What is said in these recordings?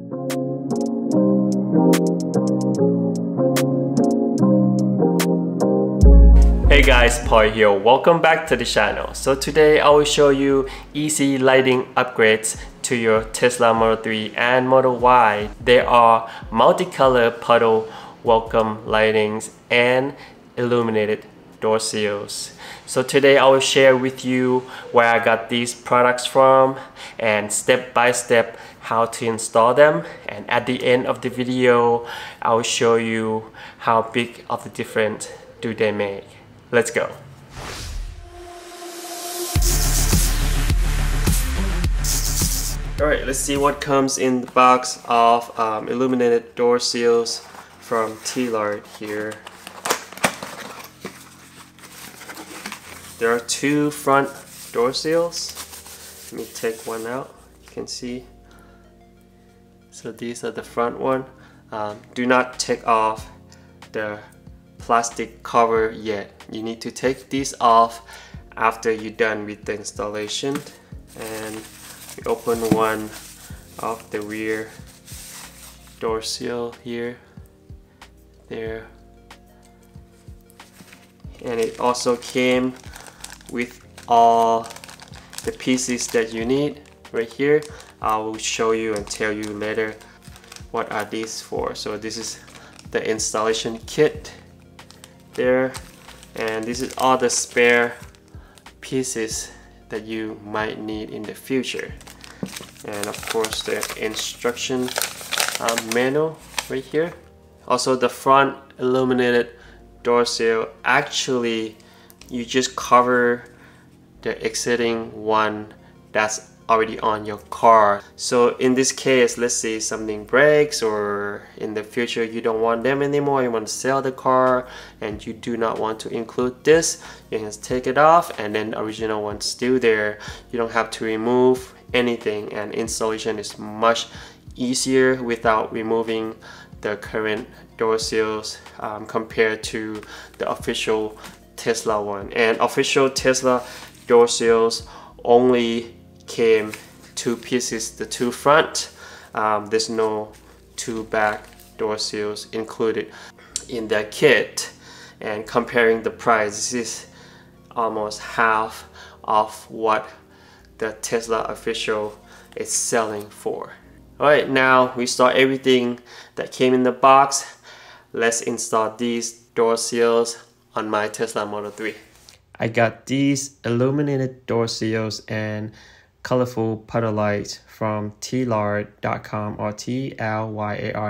Hey guys, Paul here. Welcome back to the channel. So today I will show you easy lighting upgrades to your Tesla Model 3 and Model Y. There are multicolor puddle welcome lightings and illuminated door sills. So today I will share with you where I got these products from and step by step how to install them, and at the end of the video I will show you how big of a difference do they make. Let's go. Alright, let's see what comes in the box of illuminated door sills from T-Lard here. There are two front door sills. Let me take one out. You can see. So these are the front one. Do not take off the plastic cover yet. You need to take these off after you're done with the installation. And we open one of the rear door sill here, there, and it also came with all the pieces that you need right here. I will show you and tell you later what are these for. So this is the installation kit there, and this is all the spare pieces that you might need in the future, and of course the instruction manual right here. Also the front illuminated door sill, actually you just cover the exiting one that's already on your car. So in this case, let's say something breaks or in the future you don't want them anymore, you want to sell the car and you do not want to include this, you can just take it off and then the original one's still there. You don't have to remove anything, and installation is much easier without removing the current door sills compared to the official Tesla one. And official Tesla door sills only came two pieces, the two front. There's no two back door sills included in that kit. And comparing the price, this is almost half of what the Tesla official is selling for. Alright, now we start everything that came in the box. Let's install these door sills on my Tesla Model 3. I got these illuminated door sills and colorful puddle lights from tlard.com or tlyard.com.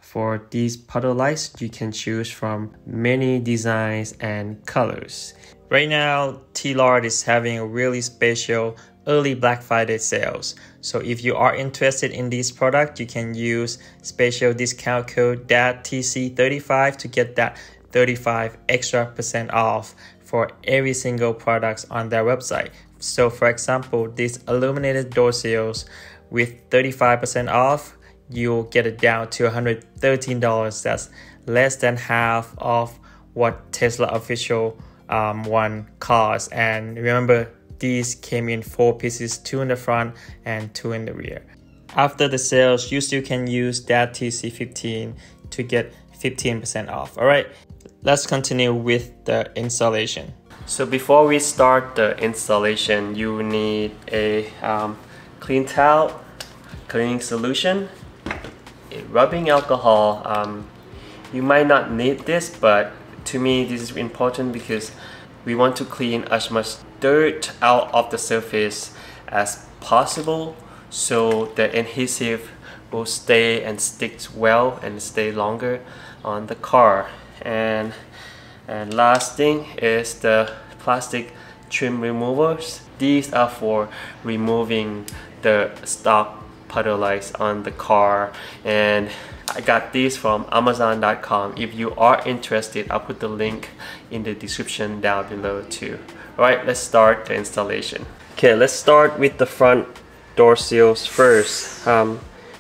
For these puddle lights, you can choose from many designs and colors. Right now, T-Lard is having a really special early Black Friday sales. So if you are interested in this product, you can use special discount code TC35 to get that 35% extra off for every single product on their website. So for example, these illuminated door sills with 35% off, you'll get it down to $113. That's less than half of what Tesla official one costs. And remember, these came in 4 pieces, 2 in the front and 2 in the rear. After the sales, you still can use that TC15 to get 15% off. Alright, let's continue with the installation. So before we start the installation, you need a clean towel, cleaning solution, a rubbing alcohol. You might not need this, but to me this is important because we want to clean as much dirt out of the surface as possible so the adhesive will stay and stick well and stay longer on the car. And last thing is the plastic trim removers. These are for removing the stock puddle lights on the car, and I got these from Amazon.com. If you are interested, I'll put the link in the description down below too. Alright, let's start the installation. Okay, let's start with the front door sills first.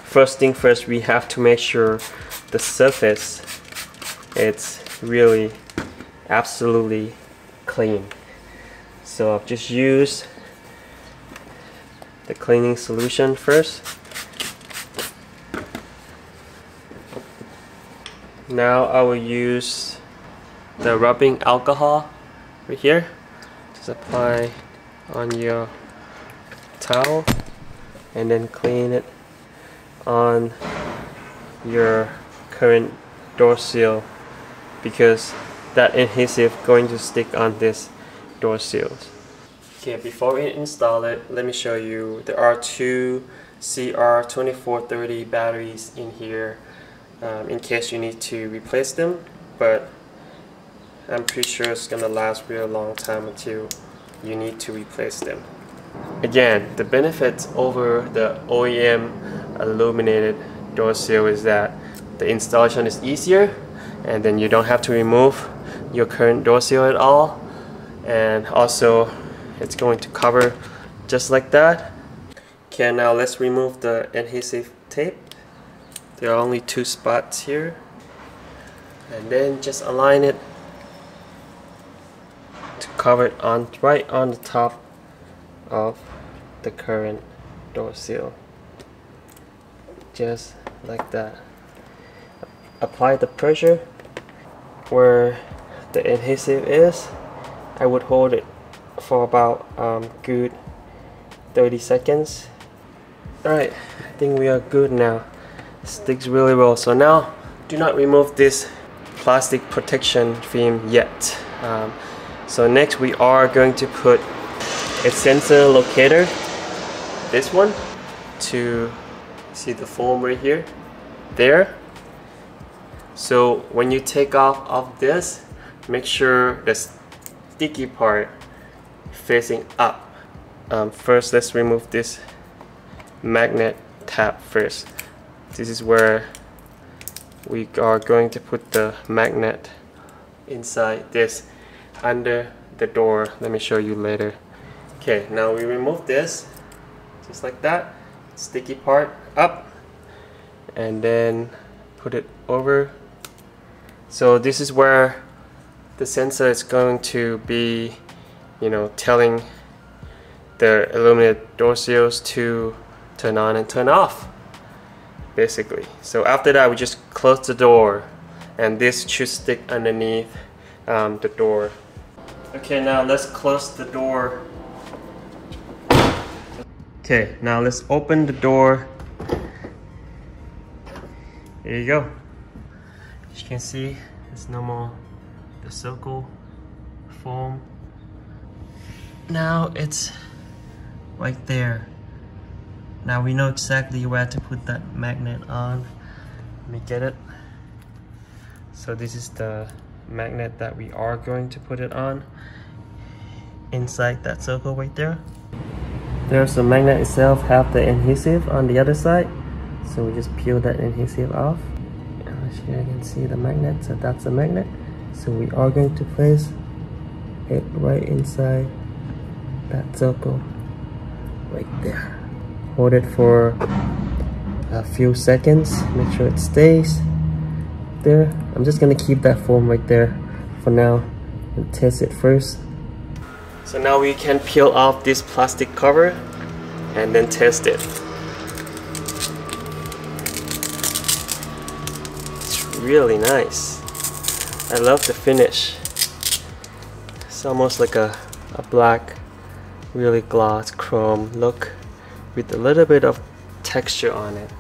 First thing first, we have to make sure the surface it's really absolutely clean. So I've just used the cleaning solution first, Now I will use the rubbing alcohol right here. Just apply on your towel and then clean it on your current door seal, because that adhesive going to stick on this door seals. Okay, before we install it, let me show you there are two CR2430 batteries in here in case you need to replace them, but I'm pretty sure it's gonna last real long time until you need to replace them. Again, the benefits over the OEM illuminated door seal is that the installation is easier, and then you don't have to remove your current door seal at all, and also it's going to cover just like that. Okay, now let's remove the adhesive tape. There are only two spots here, and then just align it to cover it on right on the top of the current door seal, just like that. Apply the pressure where the adhesive is. I would hold it for about good 30 seconds. Alright, I think we are good now. It sticks really well. So now do not remove this plastic protection film yet. So next we are going to put a sensor locator, this one, to see the foam right here, there. So when you take off of this, make sure the sticky part facing up. First, let's remove this magnet tab first. This is where we are going to put the magnet inside this, under the door. Let me show you later. Okay, now we remove this just like that, sticky part up, and then put it over. So this is where the sensor is going to be, telling the illuminated door seals to turn on and turn off, basically. So after that, we just close the door, and this should stick underneath the door. Okay, now let's close the door. Okay, now let's open the door. There you go. As you can see, it's no more the circle foam. Now it's right there. Now we know exactly where to put that magnet on. Let me get it. So this is the magnet that we are going to put it on, inside that circle right there. There's the magnet itself, have the adhesive on the other side, so we just peel that adhesive off. As you can see the magnet, so that's the magnet. So we are going to place it right inside that circle right there. Hold it for a few seconds, make sure it stays there. I'm just gonna keep that foam right there for now and test it first. So now we can peel off this plastic cover and then test it. It's really nice. I love the finish. It's almost like a black, really gloss chrome look with a little bit of texture on it.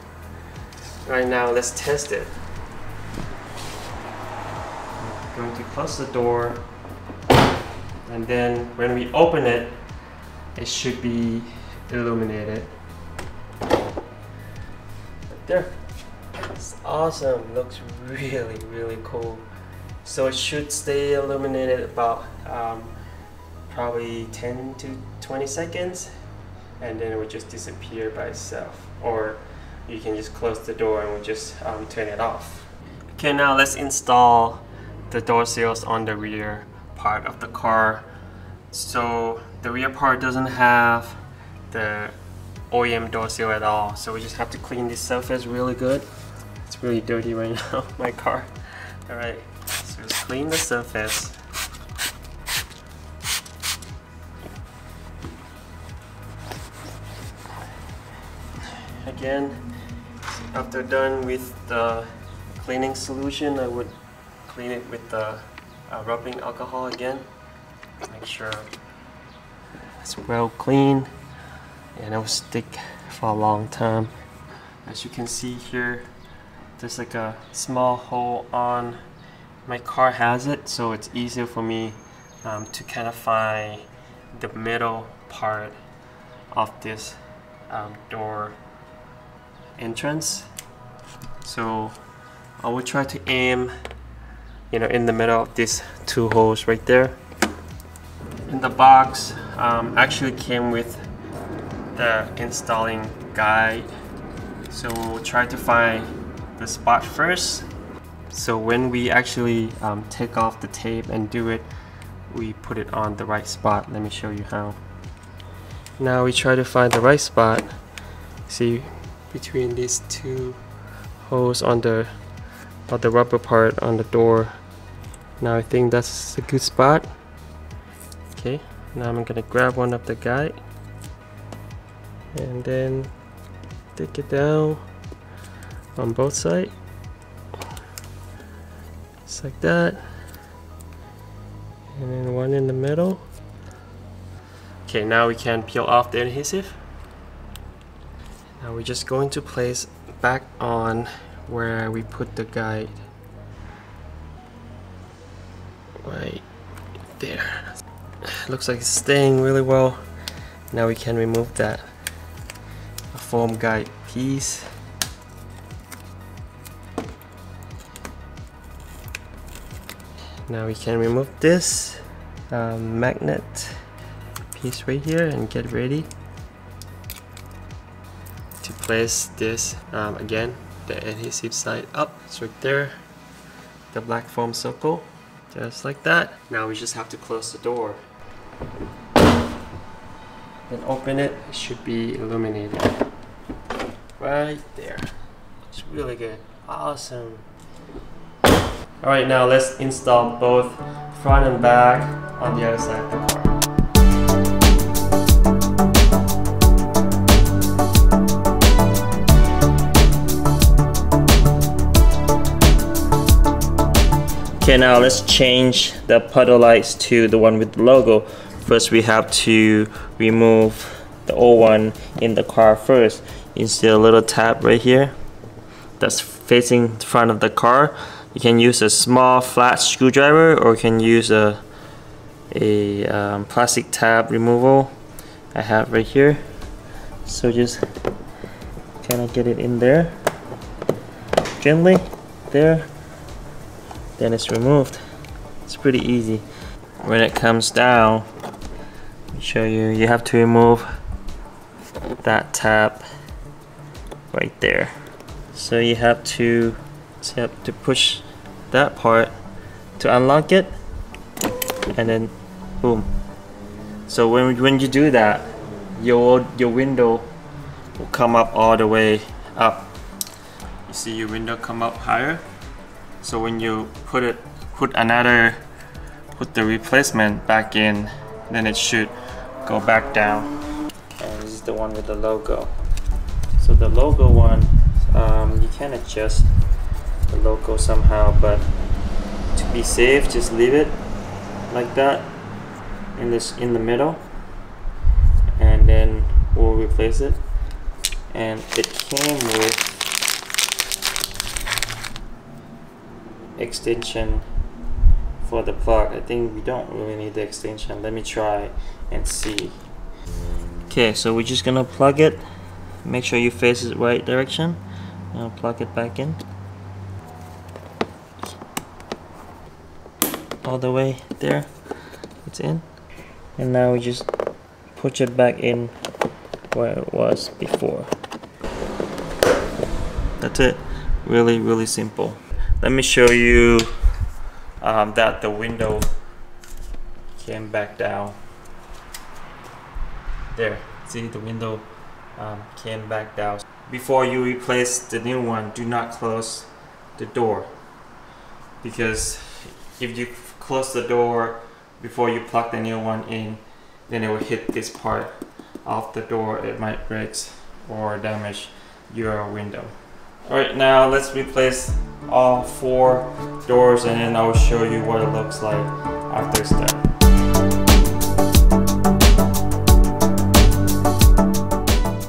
Right now, let's test it. I'm going to close the door, and then when we open it, it should be illuminated. There. It's awesome. Looks really, really cool. So it should stay illuminated about probably 10 to 20 seconds, and then it will just disappear by itself. Or you can just close the door and we'll just turn it off. Okay, now let's install the door seals on the rear part of the car. So the rear part doesn't have the OEM door seal at all, so we just have to clean this surface really good. It's really dirty right now, my car. Alright, so just clean the surface. Again, after done with the cleaning solution, I would clean it with the rubbing alcohol again. Make sure it's well clean and it will stick for a long time. As you can see here, there's like a small hole on my car has it, so it's easier for me to kind of find the middle part of this door entrance. So I will try to aim, in the middle of these two holes right there. In the box actually came with the installing guide, so we'll try to find the spot first. So when we actually take off the tape and do it, we put it on the right spot. Let me show you how. Now we try to find the right spot. See, between these two holes on the rubber part on the door. Now I think that's a good spot. Okay, now I'm gonna grab one of the guide and then take it down on both sides. Just like that. And then one in the middle. Okay, now we can peel off the adhesive. Now we're just going to place back on where we put the guide. Right there. Looks like it's staying really well. Now we can remove that foam guide piece. Now we can remove this magnet piece right here and get ready to place this again, the adhesive side up. It's right there, the black foam circle, just like that. Now we just have to close the door and open it. It should be illuminated right there. It's really good. Awesome. Alright, now let's install both front and back on the other side of the car. Okay, now let's change the puddle lights to the one with the logo. First we have to remove the old one in the car first. You see a little tab right here that's facing the front of the car. You can use a small flat screwdriver, or you can use a plastic tab removal I have right here. So just kind of get it in there gently there, then it's removed. It's pretty easy. When it comes down, let me show you, you have to remove that tab right there. So you have to push that part to unlock it, and then boom. So when you do that, your window will come up all the way up. You see your window come up higher. So when you put the replacement back in, then it should go back down. And this is the one with the logo. So the logo one, you can adjust the logo somehow, but to be safe, just leave it like that in the middle, and then we'll replace it. And it came with extension for the plug. I think we don't really need the extension. Let me try and see. Okay, so we're just gonna plug it. Make sure you face it right direction. Now plug it back in. All the way there, it's in. And now we just push it back in where it was before. That's it. Really simple. Let me show you that the window came back down. There, see, the window came back down. Before you replace the new one, do not close the door, because if you close the door before you plug the new one in, then it will hit this part of the door. It might break or damage your window. Alright, now let's replace all 4 doors and then I'll show you what it looks like after it's done.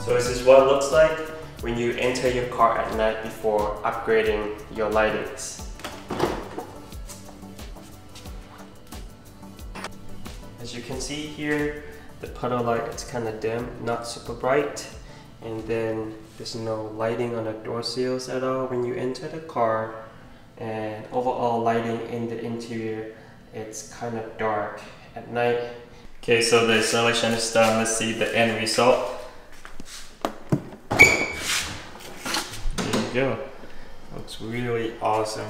So this is what it looks like when you enter your car at night before upgrading your lightings. As you can see here, the puddle light is kind of dim, not super bright. And then there's no lighting on the door seals at all when you enter the car. And overall lighting in the interior, it's kind of dark at night. Okay, so the installation is done. Let's see the end result. There you go. Looks really awesome.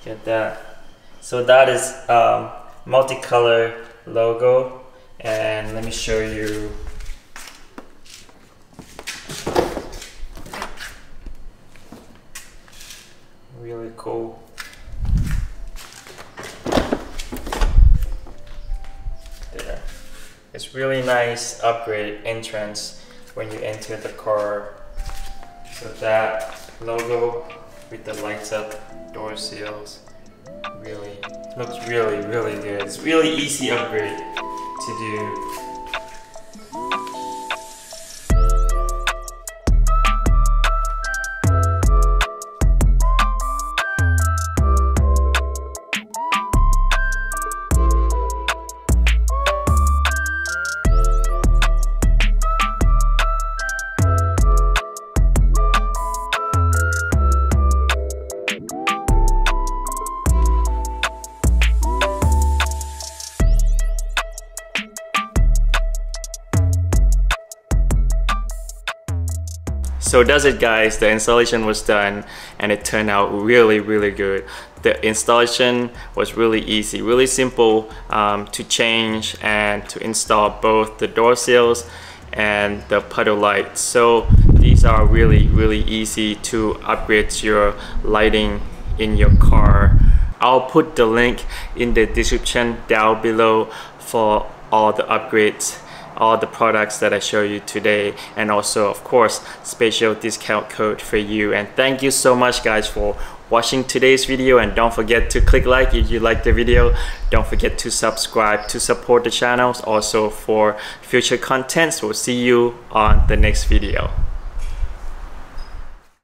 Get that. So that is multicolor logo, and let me show you. Really cool. There. It's really nice upgrade entrance when you enter the car. So that logo with the lights up door seals really looks really good. It's really easy upgrade to do. So that's it guys, the installation was done and it turned out really good. The installation was really easy, really simple to change and to install both the door seals and the puddle lights. So these are really easy to upgrade your lighting in your car. I'll put the link in the description down below for all the upgrades, all the products that I show you today, and also of course special discount code for you. And thank you so much guys for watching today's video, and don't forget to click like if you like the video. Don't forget to subscribe to support the channel, also for future contents. We'll see you on the next video.